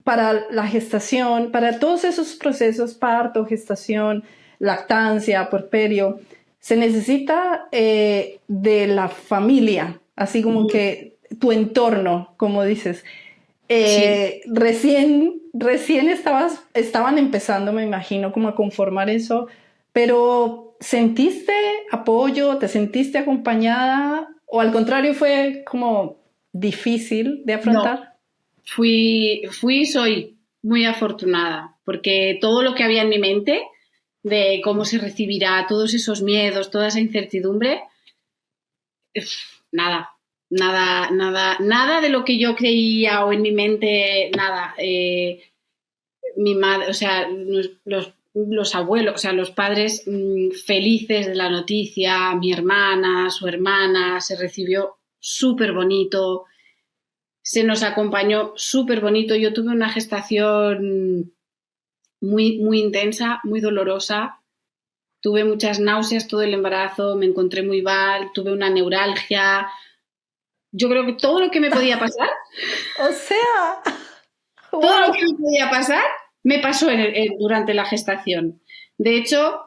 para la gestación, para todos esos procesos, parto, gestación, lactancia, puerperio, se necesita de la familia, así como que tu entorno, como dices. Sí. Recién estaban empezando, me imagino, como a conformar eso, pero ¿sentiste apoyo? ¿Te sentiste acompañada? ¿O al contrario fue como difícil de No, afrontar? soy muy afortunada, porque todo lo que había en mi mente de cómo se recibirá, todos esos miedos, toda esa incertidumbre, nada, nada de lo que yo creía o en mi mente, nada. Mi madre, o sea, los abuelos, o sea, los padres felices de la noticia, mi hermana, su hermana, se recibió súper bonito, se nos acompañó súper bonito. Yo tuve una gestación muy intensa, muy dolorosa. Tuve muchas náuseas todo el embarazo, me encontré muy mal, tuve una neuralgia. Yo creo que todo lo que me podía pasar, O sea, todo lo wow. que me podía pasar, me pasó durante la gestación. De hecho,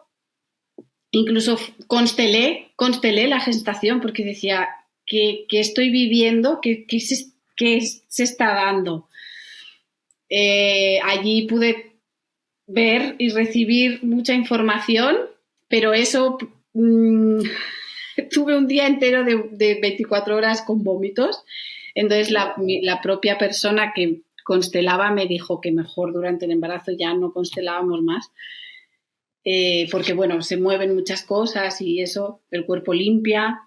incluso constelé la gestación porque decía que estoy viviendo, que se está dando. Allí pude ver y recibir mucha información, pero eso tuve un día entero de 24 horas con vómitos. Entonces la propia persona que constelaba me dijo que mejor durante el embarazo ya no constelábamos más, porque bueno, se mueven muchas cosas y eso, el cuerpo limpia,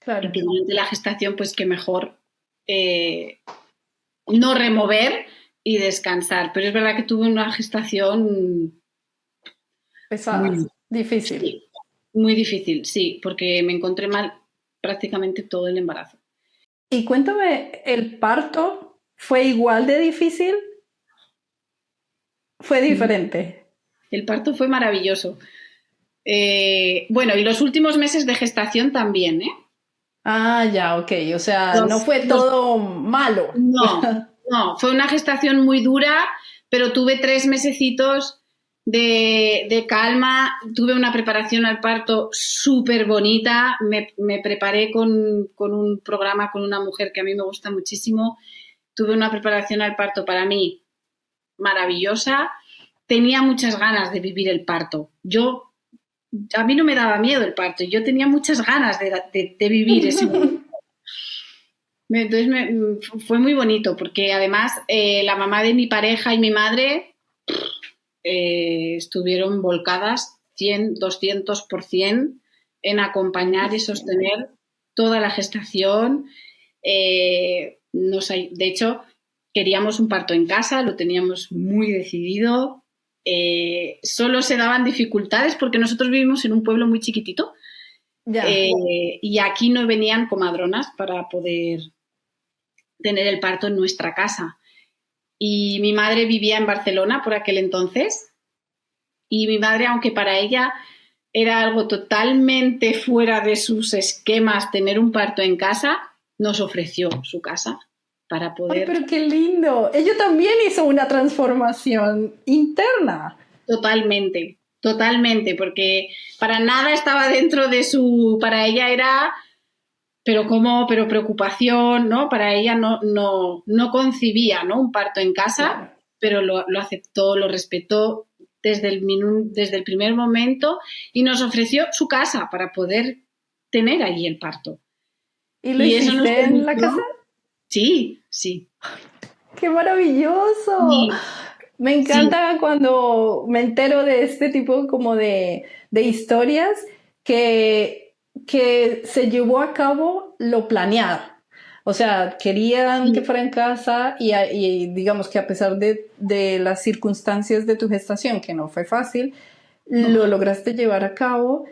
y Claro, que durante la gestación pues que mejor eh, no remover y descansar. Pero es verdad que tuve una gestación pesada, muy, difícil. sí, muy difícil, sí, porque me encontré mal prácticamente todo el embarazo. Y cuéntame, ¿el parto fue igual de difícil? ¿Fue diferente? El parto fue maravilloso. Bueno, y los últimos meses de gestación también, ¿eh? Ah, ya, ok. O sea, no Los, fue los, todo malo. no, no, fue una gestación muy dura, pero tuve 3 mesecitos de calma, tuve una preparación al parto súper bonita, me preparé con un programa con una mujer que a mí me gusta muchísimo, tuve una preparación al parto para mí maravillosa, tenía muchas ganas de vivir el parto. A mí no me daba miedo el parto, yo tenía muchas ganas de vivir ese momento. Entonces fue muy bonito porque además la mamá de mi pareja y mi madre estuvieron volcadas 100, 200% en acompañar y Buenísimo. sostener toda la gestación. De hecho, queríamos un parto en casa, lo teníamos muy decidido. Solo se daban dificultades porque nosotros vivimos en un pueblo muy chiquitito, Ya. y aquí no venían comadronas para poder tener el parto en nuestra casa. Y mi madre vivía en Barcelona por aquel entonces, y mi madre, aunque para ella era algo totalmente fuera de sus esquemas tener un parto en casa, nos ofreció su casa para Ay, poder. pero qué lindo. Ella también hizo una transformación interna. Totalmente, totalmente, porque para nada estaba dentro de para ella era, pero cómo, pero preocupación, ¿no? Para ella no concibía, ¿no? Un parto en casa, Claro. pero lo aceptó, lo respetó desde el primer momento y nos ofreció su casa para poder tener allí el parto. ¿Y lo Y eso nos hiciste en la permitió, casa? sí, sí, ¡Qué maravilloso! sí, Me sí, encanta cuando me entero de este tipo como de historias que, que se llevó a cabo lo planeado. O sea, querían que sí, fuera en casa y digamos que a pesar de las circunstancias de tu gestación, que no fue fácil, lo oh, lograste llevar a cabo.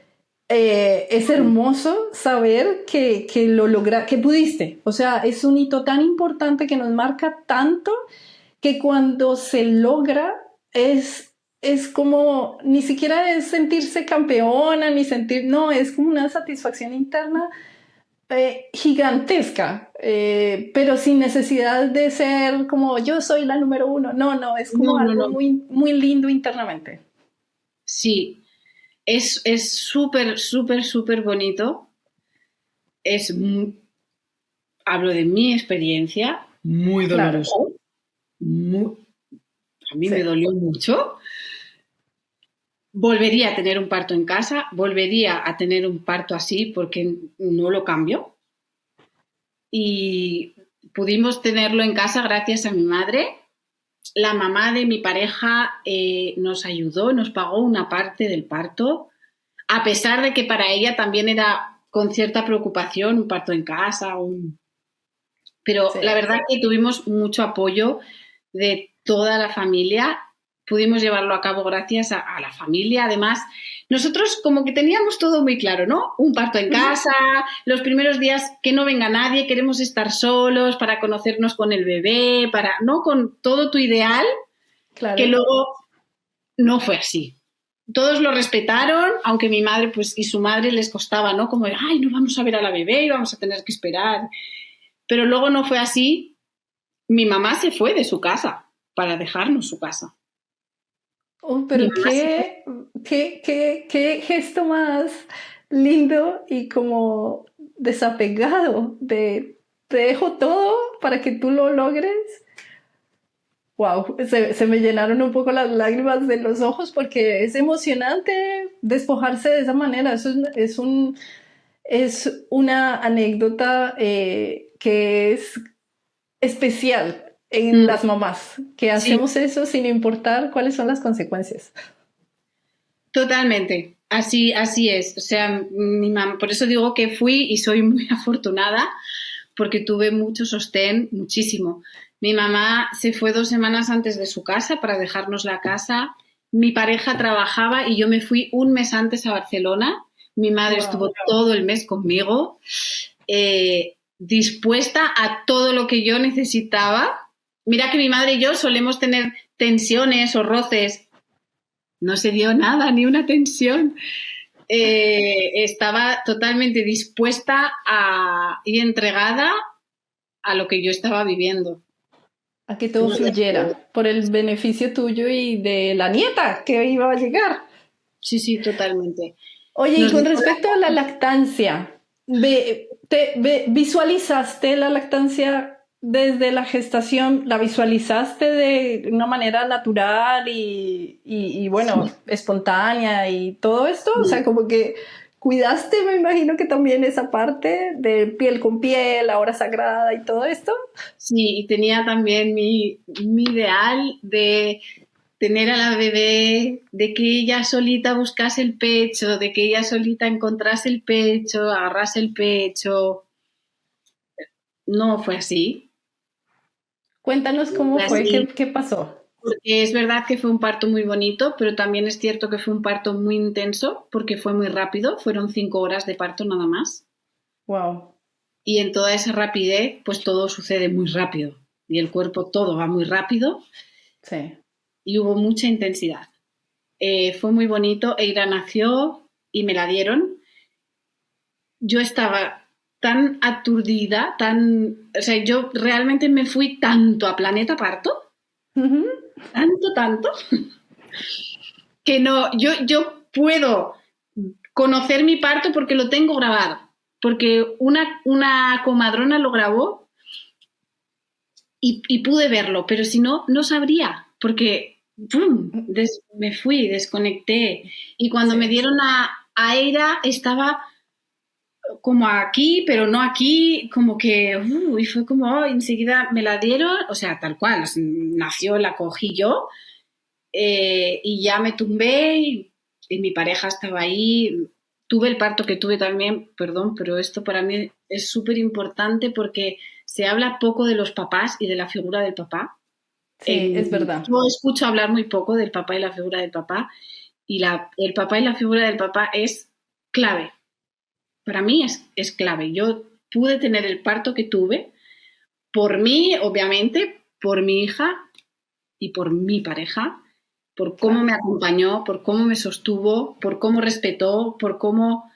Es hermoso saber que lo que pudiste. O sea, es un hito tan importante que nos marca tanto que cuando se logra es como, ni siquiera es sentirse campeona, ni sentir, no, es como una satisfacción interna gigantesca, pero sin necesidad de ser como yo soy la número uno. No, no, es como No, no, algo no. muy, muy lindo internamente. Sí, es súper, súper, súper bonito. Es, hablo de mi experiencia, muy Claro, doloroso. Muy- a mí sí. me dolió mucho. Volvería a tener un parto en casa, volvería a tener un parto así porque no lo cambio. Y pudimos tenerlo en casa gracias a mi madre. La mamá de mi pareja nos ayudó, nos pagó una parte del parto, a pesar de que para ella también era con cierta preocupación un parto en casa. Pero la Sí. verdad que tuvimos mucho apoyo de toda la familia. Pudimos llevarlo a cabo gracias a la familia. Además, nosotros como que teníamos todo muy claro, ¿no? Un parto en Ujú. casa, los primeros días que no venga nadie, queremos estar solos para conocernos con el bebé, para, ¿no? Con todo tu ideal, que Claro. luego no fue así. Todos lo respetaron, aunque mi madre pues, y su madre les costaba, ¿no? Como, ay, no vamos a ver a la bebé y vamos a tener que esperar. Pero luego no fue así. Mi mamá se fue de su casa para dejarnos su casa. Oh, Mi pero mamá se fue. qué gesto más lindo y como desapegado de te dejo todo para que tú lo logres. Wow, se me llenaron un poco las lágrimas de los ojos porque es emocionante despojarse de esa manera. Eso es una anécdota que es especial en las mamás, que Sí, hacemos eso sin importar cuáles son las consecuencias. totalmente. Así, así es. O sea, mi mamá, por eso digo que fui y soy muy afortunada porque tuve mucho sostén, muchísimo. Mi mamá se fue 2 semanas antes de su casa para dejarnos la casa. Mi pareja trabajaba y yo me fui un mes antes a Barcelona. Mi madre estuvo Wow. todo el mes conmigo, dispuesta a todo lo que yo necesitaba. Mira que mi madre y yo solemos tener tensiones o roces. No se dio nada, ni una tensión. Estaba totalmente dispuesta y entregada a lo que yo estaba viviendo. A que todo fluyera por el beneficio tuyo y de la nieta que iba a llegar. Sí, sí, totalmente. Oye, y Nos con dejó respecto a la lactancia, ¿visualizaste la lactancia desde la gestación? ¿La visualizaste de una manera natural y bueno, espontánea y todo esto? O sea, como que cuidaste, me imagino que también esa parte de piel con piel, la hora sagrada y todo esto. sí, y tenía también mi ideal de tener a la bebé, de que ella solita buscase el pecho, de que ella solita encontrase el pecho, agarrase el pecho. No fue así. Cuéntanos No cómo fue fue, así. qué pasó. Porque es verdad que fue un parto muy bonito, pero también es cierto que fue un parto muy intenso porque fue muy rápido, fueron 5 horas de parto nada más. Wow. Y en toda esa rapidez, pues todo sucede muy rápido. Y el cuerpo todo va muy rápido Sí. y hubo mucha intensidad. Fue muy bonito. Eira nació y me la dieron. Yo estaba tan aturdida, o sea, yo realmente me fui tanto a Planeta Parto, Ujú. tanto, tanto, que no, yo puedo conocer mi parto porque lo tengo grabado, porque una comadrona lo grabó y pude verlo, pero si no, no sabría, porque ¡pum! Me fui, desconecté. Y cuando me Sí. dieron a Eira, estaba como aquí, pero no aquí, como que, y fue como, oh, enseguida me la dieron, o sea, tal cual, nació, la cogí yo, y ya me tumbé y mi pareja estaba ahí. Tuve el parto que tuve también, perdón, pero esto para mí es súper importante porque se habla poco de los papás y de la figura del papá. Sí, es verdad. Yo escucho hablar muy poco del papá y la figura del papá, y el papá y la figura del papá es clave. Para mí es clave. Yo pude tener el parto que tuve por mí, obviamente, por mi hija y por mi pareja, por cómo Claro. me acompañó, por cómo me sostuvo, por cómo respetó, por cómo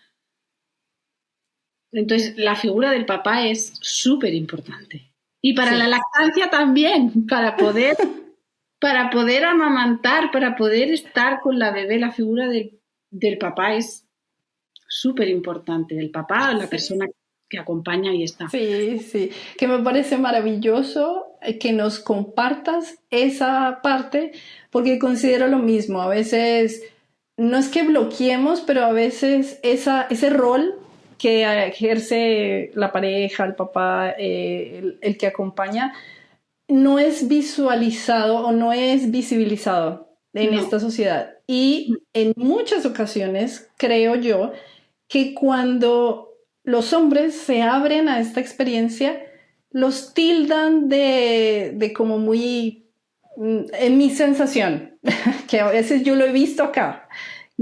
Entonces, la figura del papá es súper importante. Y para la Sí, lactancia también, para poder amamantar, para poder estar con la bebé, la figura del papá es súper importante, del papá o la sí. persona que acompaña y está. Sí, sí, que me parece maravilloso que nos compartas esa parte, porque considero lo mismo. A veces no es que bloqueemos, pero a veces ese rol que ejerce la pareja, el papá, el que acompaña, no es visualizado o no es visibilizado en No, esta sociedad. Y en muchas ocasiones creo yo que cuando los hombres se abren a esta experiencia, los tildan de como muy, en mi sensación, que a veces yo lo he visto acá,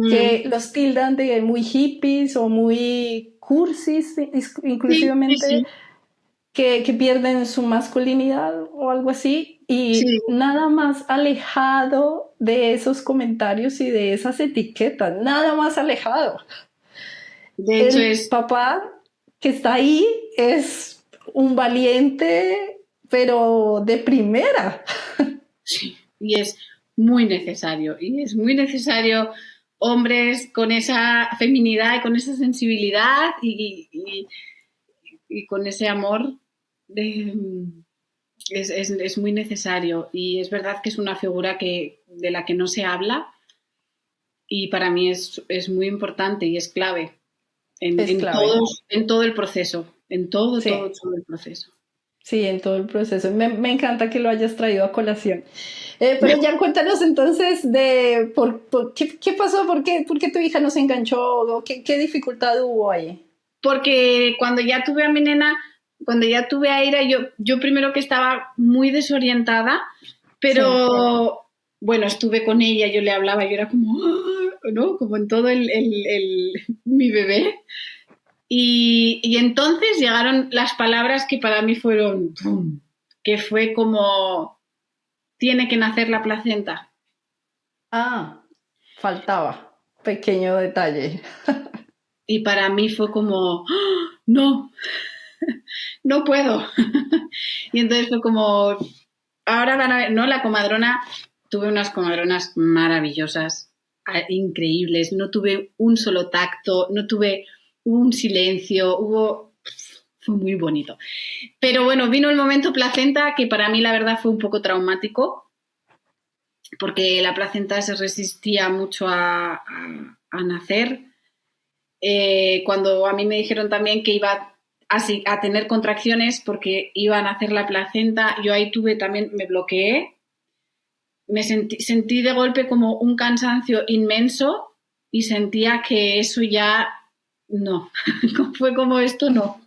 que mm, los tildan de muy hippies o muy cursis, sí, sí, inclusivamente sí, que pierden su masculinidad o algo así, sí. y nada más alejado de esos comentarios y de esas etiquetas, nada más alejado. De hecho El es, papá que está ahí es un valiente, pero de primera. sí, y es muy necesario. Y es muy necesario hombres con esa feminidad y con esa sensibilidad y con ese amor de, es muy necesario. Y es verdad que es una figura de la que no se habla y para mí es muy importante y es clave Es clave. en todo el proceso, en todo, todo, Sí, todo el proceso. sí, en todo el proceso. Me encanta que lo hayas traído a colación. Pero ya cuéntanos entonces de qué pasó, por qué tu hija no se enganchó, o qué dificultad hubo ahí. Porque cuando ya tuve a mi nena, cuando ya tuve a Ira, yo primero que estaba muy desorientada, Sí, pero bueno, estuve con ella, yo le hablaba, yo era como, "Ah", ¿no? Como en todo mi bebé. Y entonces llegaron las palabras que para mí fueron, ¡pum! Que fue como, tiene que nacer la placenta. ah, faltaba. Pequeño detalle. Y para mí fue como, ¡ah! No, no puedo. Y entonces fue como, ahora van a ver, ¿no? La comadrona, tuve unas comadronas maravillosas, increíbles, no tuve un solo tacto, no tuve un silencio, fue muy bonito. Pero bueno, vino el momento placenta que para mí la verdad fue un poco traumático, porque la placenta se resistía mucho a nacer. Cuando a mí me dijeron también que iba a tener contracciones porque iban a hacer la placenta, yo ahí tuve también, me bloqueé, sentí de golpe como un cansancio inmenso y sentía que eso ya no, fue como esto no.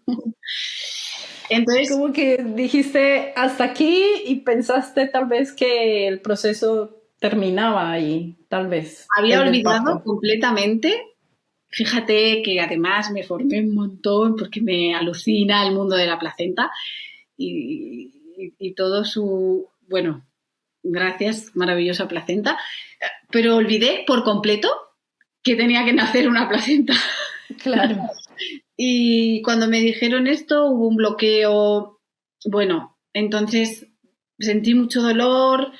Entonces Como que dijiste hasta aquí y pensaste tal vez que el proceso terminaba ahí, tal vez, había el del olvidado parto. completamente. Fíjate que además me formé un montón porque me alucina el mundo de la placenta y todo su, bueno, gracias, maravillosa placenta, pero olvidé por completo que tenía que nacer una placenta. Claro. Y cuando me dijeron esto hubo un bloqueo, bueno, entonces sentí mucho dolor,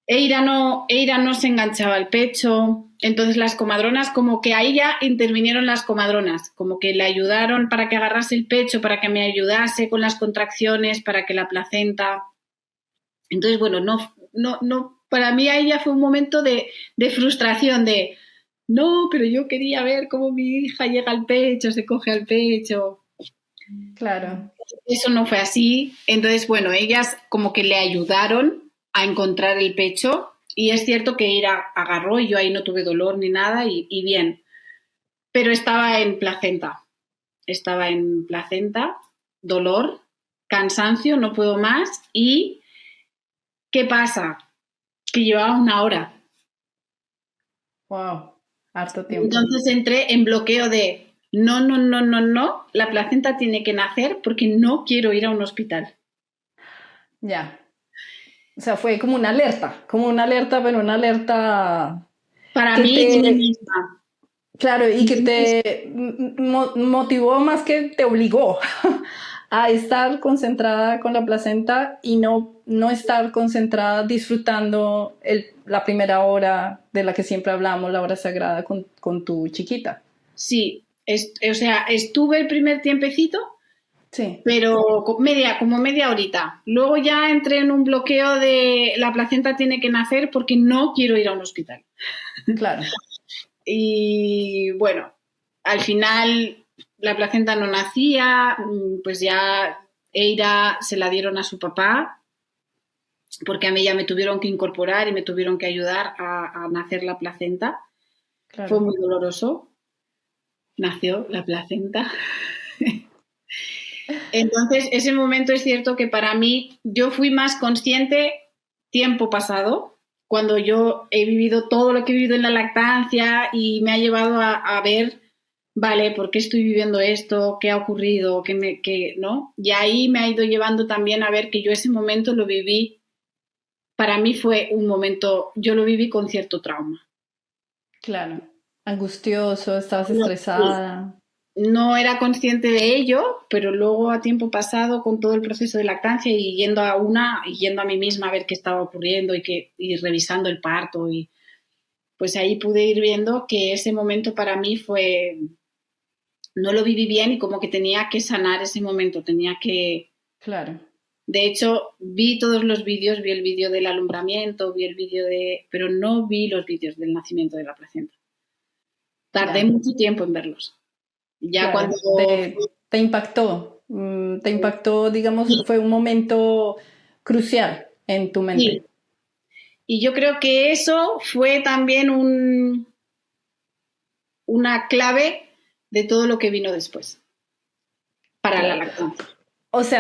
Eira no se enganchaba al pecho, entonces las comadronas, como que ahí ya intervinieron las comadronas, como que le ayudaron para que agarrase el pecho, para que me ayudase con las contracciones, para que la placenta. Entonces, bueno, no, para mí ahí ya fue un momento de frustración, de no, pero yo quería ver cómo mi hija llega al pecho, se coge al pecho. Claro, Eso no fue así. Entonces, bueno, ellas como que le ayudaron a encontrar el pecho y es cierto que Ira agarró y yo ahí no tuve dolor ni nada y bien, pero estaba en placenta, dolor, cansancio, no puedo más y ¿qué pasa? Que llevaba una hora. wow, harto tiempo. Entonces entré en bloqueo de no, no, no, no, no, la placenta tiene que nacer porque no quiero ir a un hospital. Ya. O sea, fue como una alerta, pero una alerta Para que mí de mí te, misma. Claro, y que Entonces, te motivó más que te obligó a estar concentrada con la placenta y no estar concentrada disfrutando la primera hora de la que siempre hablamos, la hora sagrada con tu chiquita. sí, o sea, estuve el primer tiempecito, Sí, pero como media horita. Luego ya entré en un bloqueo de la placenta tiene que nacer porque no quiero ir a un hospital. claro, Y bueno, al final la placenta no nacía, pues ya Eira se la dieron a su papá, porque a mí ya me tuvieron que incorporar y me tuvieron que ayudar a nacer la placenta. Fue claro, muy doloroso, nació la placenta. Entonces, ese momento es cierto que para mí yo fui más consciente tiempo pasado, cuando yo he vivido todo lo que he vivido en la lactancia y me ha llevado a ver, vale, ¿por qué estoy viviendo esto? ¿Qué ha ocurrido? ¿No? Y ahí me ha ido llevando también a ver que yo ese momento lo viví, para mí fue un momento, yo lo viví con cierto trauma. claro. Angustioso, estabas Sí, estresada. no era consciente de ello, pero luego a tiempo pasado con todo el proceso de lactancia y yendo a una y yendo a mí misma a ver qué estaba ocurriendo y revisando el parto y pues ahí pude ir viendo que ese momento para mí fue, no lo viví bien y como que tenía que sanar ese momento, tenía que, Claro. de hecho vi todos los vídeos, vi el vídeo del alumbramiento, vi el vídeo pero no vi los vídeos del nacimiento de la placenta. Tardé Ya, mucho tiempo en verlos. Ya cuando claro. Te impactó. Te impactó, digamos, fue un momento crucial en tu sí, mente. y yo creo que eso fue también una clave de todo lo que vino después para la Claro. lactancia. O sea,